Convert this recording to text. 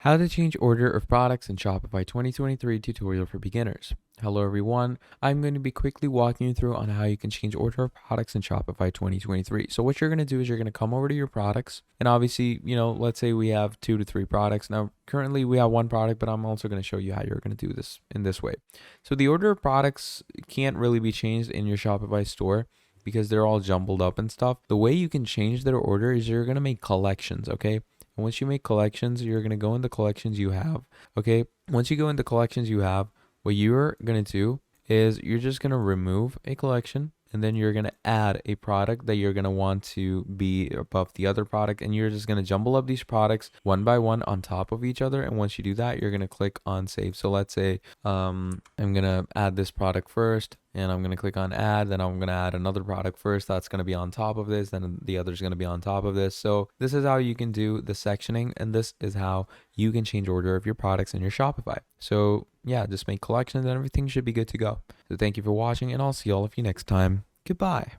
How to change order of products in Shopify 2023 tutorial for beginners. Hello everyone, I'm going to be quickly walking you through on how you can change order of products in Shopify 2023. So what you're going to do is you're going to come over to your products, and obviously, let's say we have 2 to 3 products. Now, currently we have one product, but I'm also going to show you how you're going to do this in this way. So the order of products can't really be changed in your Shopify store because they're all jumbled up and stuff. The way you can change their order is you're going to make collections, okay? And once you make collections, you're going to go into collections you have, okay? Once you go into collections you have, what you're going to do is you're just going to remove a collection, and then you're going to add a product that you're going to want to be above the other product, and you're just going to jumble up these products one by one on top of each other. And once you do that, you're going to click on save. So let's say I'm going to add this product first, and I'm going to click on add, then I'm going to add another product first. That's going to be on top of this, then the other is going to be on top of this. So this is how you can do the sectioning, and this is how you can change order of your products in your Shopify. So yeah, just make collections and everything should be good to go. So thank you for watching, and I'll see all of you next time. Goodbye.